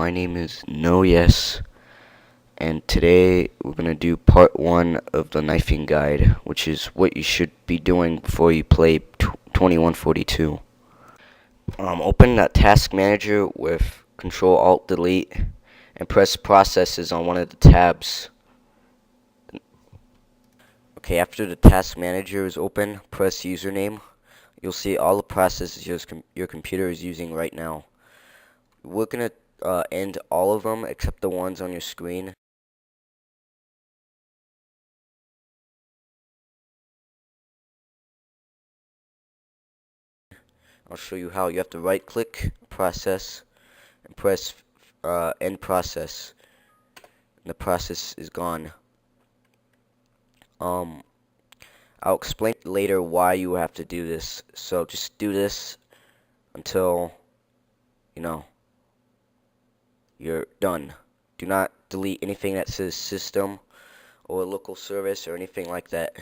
my name is NoYes, and today we're going to do part 1 of the knifing guide, which is what you should be doing before you play 2142. Open that task manager with Control-Alt-Delete and press processes on one of the tabs. Okay, after the task manager is open, press username. You'll see all the processes your computer is using right now. We're going to end all of them except the ones on your screen. I'll show you how. You have to right click process and press end process. And the process is gone. I'll explain later why you have to do this. So just do this until you're done. Do not delete anything that says system or local service or anything like that,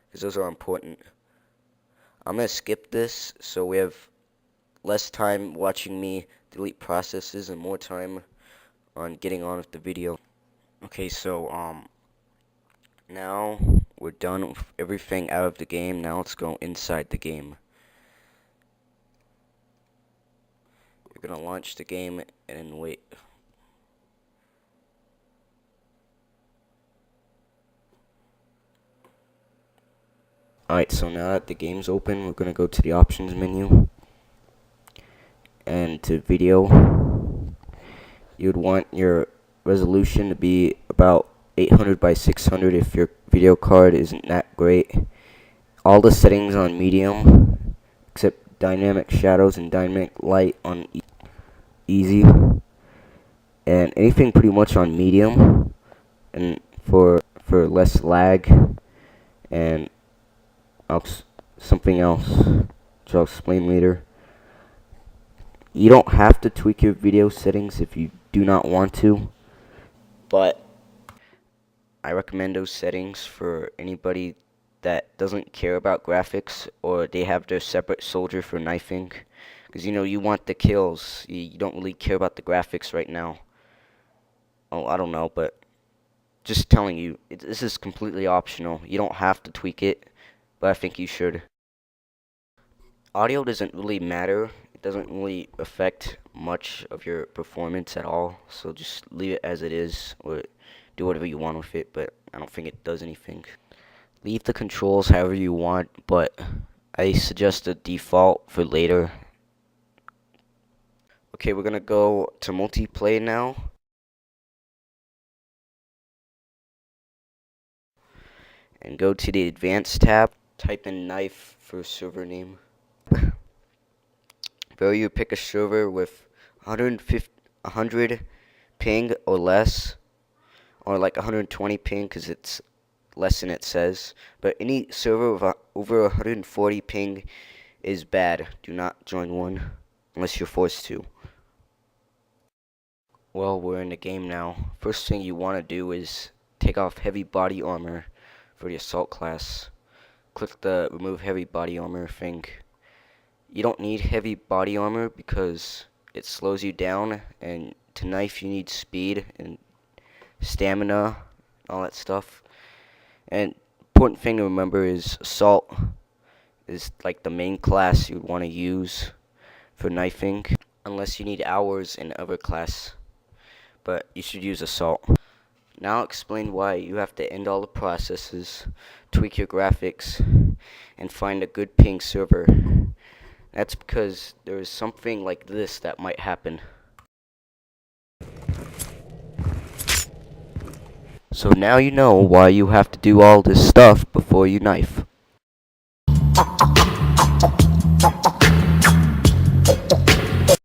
because those are important. I'm going to skip this so we have less time watching me delete processes and more time on getting on with the video. Okay, so now we're done with everything out of the game. Now let's go inside the game. You're gonna launch the game and wait. Alright, so now that the game's open, we're gonna go to the options menu and to video. You'd want your resolution to be about 800 by 600 if your video card isn't that great. All the settings on medium except dynamic shadows and dynamic light on easy, and anything pretty much on medium, and for less lag, and something else which I'll explain later. You don't have to tweak your video settings if you do not want to, but I recommend those settings for anybody that doesn't care about graphics, or they have their separate soldier for knifing, because you want the kills. You don't really care about the graphics right now. Oh, I don't know, but just telling you, this is completely optional. You don't have to tweak it, but I think you should. Audio doesn't really matter. It doesn't really affect much of your performance at all, so just leave it as it is, or do whatever you want with it, but I don't think it does anything. Leave the controls however you want, but I suggest a default for later. Okay, we're gonna go to multiplayer now. And go to the advanced tab. Type in knife for server name. There you pick a server with 100 ping or less, or like 120 ping because it's less than it says. But any server with over 140 ping is bad. Do not join one unless you're forced to. Well, we're in the game now. First thing you want to do is take off heavy body armor for the assault class. Click the remove heavy body armor thing. You don't need heavy body armor because it slows you down, and to knife you need speed and stamina, all that stuff. And important thing to remember is assault is like the main class you would want to use for knifing, unless you need hours in other class, but you should use assault. Now I'll explain why you have to end all the processes, tweak your graphics, and find a good ping server. That's because there is something like this that might happen. So now you know why you have to do all this stuff before you knife.